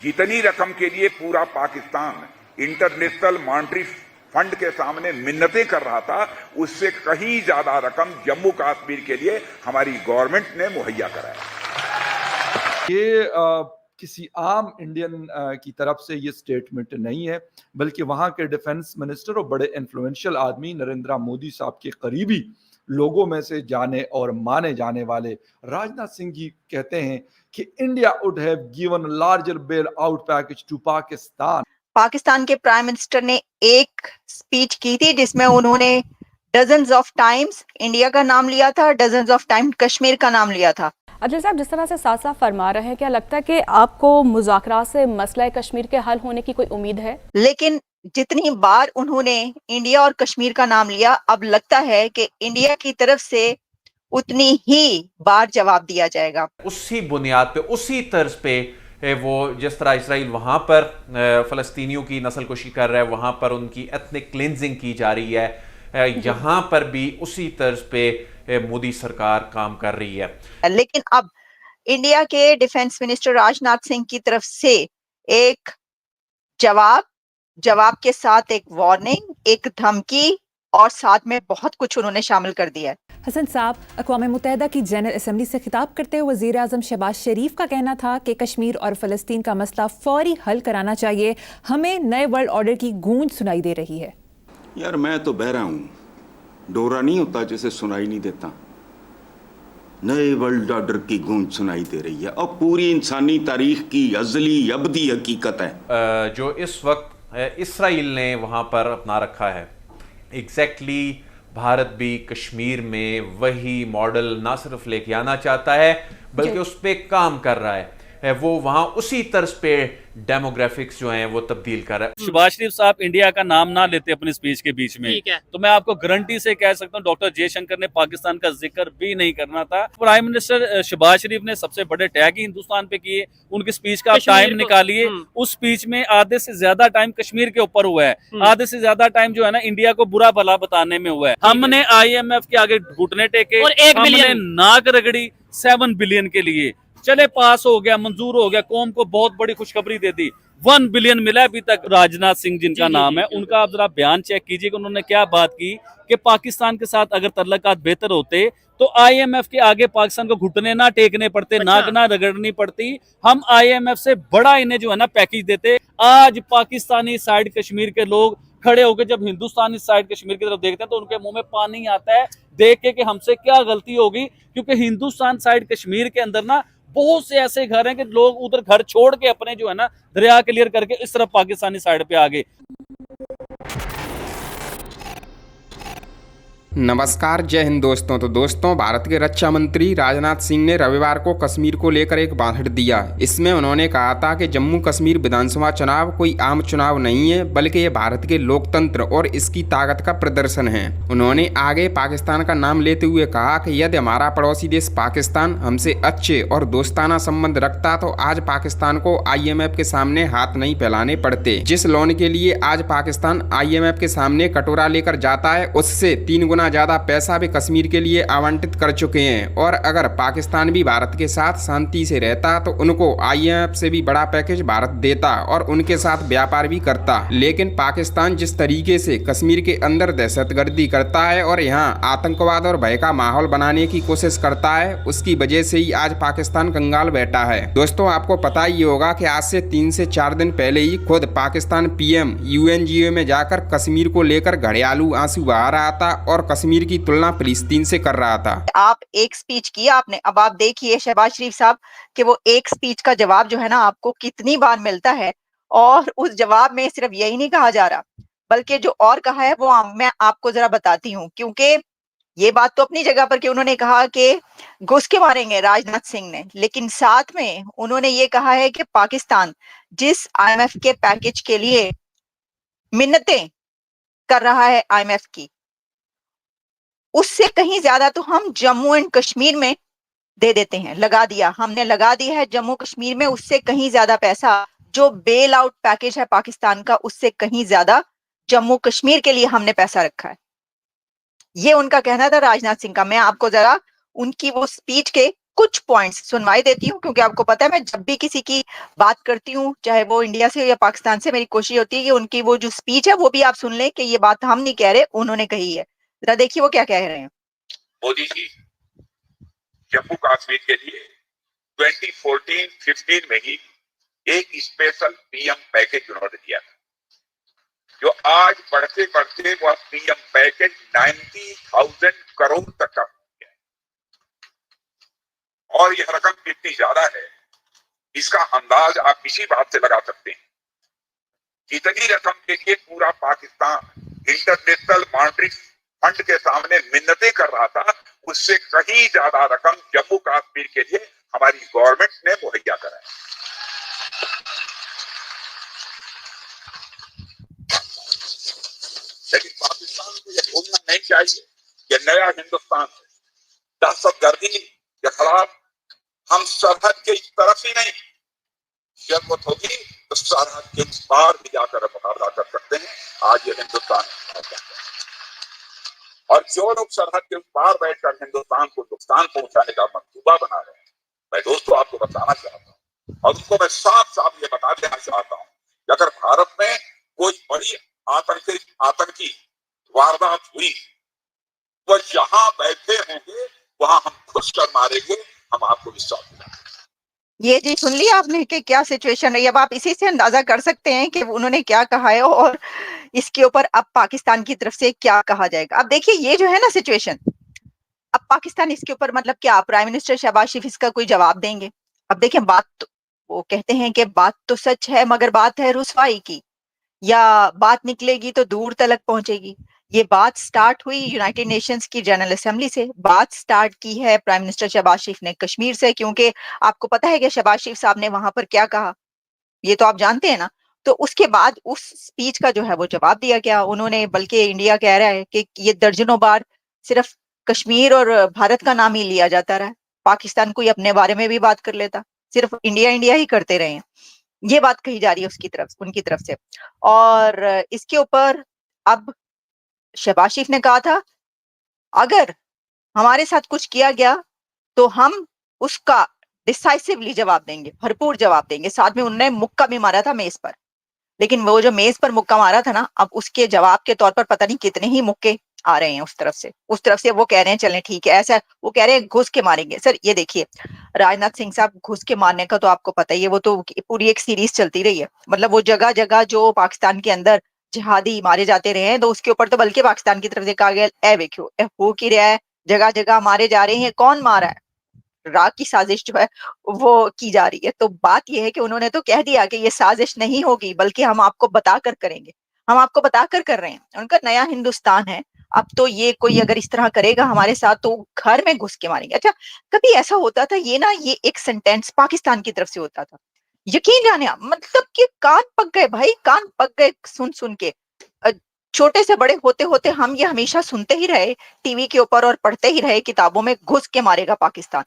जितनी रकम के लिए पूरा पाकिस्तान इंटरनेशनल मॉनेटरी फंड के सामने मिन्नतें कर रहा था, उससे कहीं ज्यादा रकम जम्मू कश्मीर के लिए हमारी गवर्नमेंट ने मुहैया कराया। ये किसी आम इंडियन की तरफ से ये स्टेटमेंट नहीं है, बल्कि वहां के डिफेंस मिनिस्टर और बड़े इन्फ्लुएंशियल आदमी नरेंद्र मोदी साहब के करीबी लोगों में से जाने और माने जाने वाले राजनाथ सिंह जी कहते हैं कि India would have given larger bail out package to Pakistan. Pakistan के प्राइम मिनिस्टर ने एक स्पीच की थी जिसमें उन्होंने डजन्स ऑफ टाइम्स इंडिया का नाम लिया था, डजन्स ऑफ टाइम कश्मीर का नाम लिया था। अजय साहब, जिस तरह से साफ साफ फरमा रहे हैं, क्या लगता है कि आपको मुज़ाकरात से मसला कश्मीर के हल होने की कोई उम्मीद है? लेकिन जितनी बार उन्होंने इंडिया और कश्मीर का नाम लिया, अब लगता है कि इंडिया की तरफ से उतनी ही बार जवाब दिया जाएगा। उसी बुनियाद पे, उसी तर्ज पे वो जिस तरह इसराइल वहां पर फलस्तीनियों की नस्लकुशी कर रहा है, वहां पर उनकी एथनिक क्लिनजिंग की जा रही है, यहां पर भी उसी तर्ज पे मोदी सरकार काम कर रही है। लेकिन अब इंडिया के डिफेंस मिनिस्टर राजनाथ सिंह की तरफ से एक जवाब के साथ एक वार्निंग, एक धमकी और साथ में बहुत कुछ उन्होंने शामिल कर दिया है। हसन साहब, अक़वाम मुत्तहिदा की जनरल असम्बली से खिताब करते हुए वज़ीर आज़म शहबाज शरीफ का कहना था कि कश्मीर और फ़लस्तीन का मसला फौरी हल कराना चाहिए। हमें नए वर्ल्ड ऑर्डर की गूंज सुनाई दे रही है। यार मैं तो बहरा हूँ, डोरा नहीं होता जिसे सुनाई नहीं देता। नए वर्ल्ड ऑर्डर की गूंज सुनाई दे रही है और पूरी इंसानी तारीख की अज़ली अबदी हकीकत है जो इस वक्त इसराइल ने वहां पर अपना रखा है। एग्जैक्टली भारत भी कश्मीर में वही मॉडल ना सिर्फ लेके आना चाहता है, बल्कि उस पर काम कर रहा है। वो वहां उसी तर्ज पे डेमोग्राफिक्स जो हैं वो तब्दील कर रहा है। शहबाज शरीफ साहब इंडिया का नाम ना लेते अपनी स्पीच के बीच में, तो मैं आपको गारंटी से कह सकता हूँ डॉक्टर जयशंकर ने पाकिस्तान का जिक्र भी नहीं करना था। प्राइम मिनिस्टर शहबाज शरीफ ने सबसे बड़े टैग ही हिंदुस्तान पे किए। उनकी स्पीच का आप टाइम निकालिए, उस स्पीच में आधे से ज्यादा टाइम कश्मीर के ऊपर हुआ है, आधे से ज्यादा टाइम जो है ना इंडिया को बुरा भला बताने में हुआ है। हमने IMF के आगे घुटने टेके, हमने नाक रगड़ी 7 बिलियन के लिए। चले पास हो गया, मंजूर हो गया, कौम को बहुत बड़ी खुशखबरी दे दी। 1 बिलियन मिला अभी तक। राजनाथ सिंह जिनका नाम है, उनका आप जरा बयान चेक कीजिए कि उन्होंने क्या बात की कि पाकिस्तान के साथ अगर तल्लुकात बेहतर होते तो IMF के आगे पाकिस्तान को घुटने ना टेकने पड़ते, नाक ना रगड़नी पड़ती। हम IMF से बड़ा इन्हें जो है ना पैकेज देते। आज पाकिस्तानी साइड कश्मीर के लोग खड़े होकर जब हिंदुस्तानी साइड कश्मीर की तरफ देखते हैं तो उनके मुंह में पानी आता है देख के कि हमसे क्या गलती होगी, क्योंकि हिंदुस्तान साइड कश्मीर के अंदर ना बहुत से ऐसे घर हैं कि लोग उधर घर छोड़ के अपने जो है ना दरिया क्लियर करके इस तरफ पाकिस्तानी साइड पे आ गए। नमस्कार, जय हिंद दोस्तों। तो दोस्तों, भारत के रक्षा मंत्री राजनाथ सिंह ने रविवार को कश्मीर को लेकर एक भाषण दिया। इसमें उन्होंने कहा था कि जम्मू कश्मीर विधानसभा चुनाव कोई आम चुनाव नहीं है, बल्कि ये भारत के लोकतंत्र और इसकी ताकत का प्रदर्शन है। उन्होंने आगे पाकिस्तान का नाम लेते हुए कहा कि यदि हमारा पड़ोसी देश पाकिस्तान हमसे अच्छे और दोस्ताना संबंध रखता तो आज पाकिस्तान को IMF के सामने हाथ नहीं फैलाने पड़ते। जिस लोन के लिए आज पाकिस्तान IMF के सामने कटोरा लेकर जाता है, उससे 3 गुना ज्यादा पैसा भी कश्मीर के लिए आवंटित कर चुके हैं। और अगर पाकिस्तान भी भारत के साथ शांति से रहता तो उनको IMF से भी बड़ा पैकेज भारत देता और उनके साथ व्यापार भी करता। लेकिन पाकिस्तान जिस तरीके से कश्मीर के अंदर दहशतगर्दी करता है और यहाँ आतंकवाद और भय का माहौल बनाने की कोशिश करता है, उसकी वजह से ही आज पाकिस्तान कंगाल बैठा है। दोस्तों, आपको पता ही होगा कि आज से 3 से 4 दिन पहले ही खुद पाकिस्तान PM UNGA में जाकर कश्मीर को लेकर घड़ियालू आंसू बहा रहा था और कश्मीर की तुलना फिलिस्तीन से कर रहा था। आप एक स्पीच किया आपने, अब आप देखिए शहबाज शरीफ साहब कि वो एक स्पीच का जवाब जो है ना आपको कितनी बार मिलता है, और उस जवाब में सिर्फ यही नहीं कहा जा रहा, बल्कि जो और कहा है वो मैं आपको जरा बताती हूँ। क्योंकि ये बात तो अपनी जगह पर कि उन्होंने कहा कि घुस के मारेंगे राजनाथ सिंह ने, लेकिन साथ में उन्होंने ये कहा है कि पाकिस्तान जिस IMF के पैकेज के लिए मिन्नतें कर रहा है IMF की, उससे कहीं ज्यादा तो हम जम्मू एंड कश्मीर में दे देते हैं। हमने लगा दिया है जम्मू कश्मीर में, उससे कहीं ज्यादा पैसा जो बेल आउट पैकेज है पाकिस्तान का, उससे कहीं ज्यादा जम्मू कश्मीर के लिए हमने पैसा रखा है। ये उनका कहना था राजनाथ सिंह का। मैं आपको जरा उनकी वो स्पीच के कुछ पॉइंट्स सुनवाई देती हूँ, क्योंकि आपको पता है मैं जब भी किसी की बात करती हूँ, चाहे वो इंडिया से या पाकिस्तान से, मेरी कोशिश होती है कि उनकी वो जो स्पीच है वो भी आप सुन लें कि ये बात हम नहीं कह रहे, उन्होंने कही है। जरा देखिए वो क्या कह रहे हैं। मोदी जी जम्मू कश्मीर के लिए 2014-15 में ही एक स्पेशल पीएम पैकेज उन्होंने दिया था, जो आज बढ़ते बढ़ते वह पीएम पैकेज 90,000 करोड़ तक का हो गया है। और यह रकम कितनी ज्यादा है इसका अंदाज आप इसी बात से लगा सकते हैं। जितनी रकम के लिए पूरा पाकिस्तान इंटरनेशनल मॉनेटरी फंड के सामने मिन्नतें कर रहा था, उससे कहीं ज्यादा रकम जम्मू कश्मीर के लिए हमारी गवर्नमेंट ने मुहैया कराई। लेकिन पाकिस्तान को यह भूलना नहीं चाहिए कि नया हिंदुस्तान है। दहशतगर्दी के खिलाफ हम सरहद के इस तरफ ही नहीं, जरूरत होगी तो सरहद के इस पार भी जाकर मुकाबला कर सकते हैं। आज ये हिंदुस्तान है और जो लोग सरहद के उस पार बैठकर हिंदुस्तान को नुकसान पहुंचाने का मंसूबा बना रहे हैं, मैं दोस्तों आपको बताना चाहता हूँ और उनको मैं साफ साफ ये बता देना चाहता हूँ कि अगर भारत में कोई बड़ी आतंकी वारदात हुई, वो जहां बैठे होंगे वहां हम खुश कर मारेंगे, हम आपको विश्वास दिलाएंगे। ये जी सुन लिया आपने कि क्या सिचुएशन रही। अब आप इसी से अंदाजा कर सकते हैं कि उन्होंने क्या कहा है और इसके ऊपर अब पाकिस्तान की तरफ से क्या कहा जाएगा। अब देखिए ये जो है ना सिचुएशन, अब पाकिस्तान इसके ऊपर मतलब क्या प्राइम मिनिस्टर शहबाज शरीफ इसका कोई जवाब देंगे? अब देखिए बात तो, वो कहते हैं कि बात तो सच है मगर बात है रुसवाई की, या बात निकलेगी तो दूर तलक पहुंचेगी। ये बात स्टार्ट हुई यूनाइटेड नेशंस की जनरल असेंबली से, बात स्टार्ट की है प्राइम मिनिस्टर शहबाज शरीफ ने कश्मीर से, क्योंकि आपको पता है कि शहबाज शरीफ साहब ने वहां पर क्या कहा, ये तो आप जानते हैं ना। तो उसके बाद उस स्पीच का जो है वो जवाब दिया गया उन्होंने, बल्कि इंडिया कह रहा है कि ये दर्जनों बार सिर्फ कश्मीर और भारत का नाम ही लिया जाता रहा, पाकिस्तान कोई अपने बारे में भी बात कर लेता, सिर्फ इंडिया इंडिया ही करते रहे हैं। ये बात कही जा रही है उसकी तरफ, उनकी तरफ से। और इसके ऊपर अब शहबाज शरीफ ने कहा था अगर हमारे साथ कुछ किया गया तो हम उसका डिसाइसिवली जवाब देंगे, भरपूर जवाब देंगे। साथ में उन्होंने मुक्का भी मारा था मेज पर, लेकिन वो जो मेज पर मुक्का मारा था ना, अब उसके जवाब के तौर पर पता नहीं कितने ही मुक्के आ रहे हैं उस तरफ से वो कह रहे हैं चलें ठीक है, ऐसा वो कह रहे हैं घुस के मारेंगे। सर ये देखिए राजनाथ सिंह साहब, घुस के मारने का तो आपको पता ही है, वो तो पूरी एक सीरीज चलती रही है। मतलब वो जगह जगह जो पाकिस्तान के अंदर जिहादी मारे जाते रहे हैं, तो उसके ऊपर तो बल्कि पाकिस्तान की तरफ से कहा गया ए देखियो हो की रहा है, जगह जगह मारे जा रहे हैं, कौन मारा है, राग की साजिश जो है वो की जा रही है। तो बात यह है कि उन्होंने तो कह दिया कि ये साजिश नहीं होगी बल्कि हम आपको बताकर करेंगे, हम आपको बताकर कर रहे हैं। उनका नया हिंदुस्तान है, अब तो ये कोई अगर इस तरह करेगा हमारे साथ तो घर में घुस के मारेंगे। अच्छा कभी ऐसा होता था ये ना, ये एक सेंटेंस पाकिस्तान की तरफ से होता था, यकीन जाने आप, मतलब कि कान पक गए भाई, कान पक गए सुन सुन के। छोटे से बड़े होते होते हम ये हमेशा सुनते ही रहे टीवी के ऊपर और पढ़ते ही रहे किताबों में, घुस के मारेगा पाकिस्तान।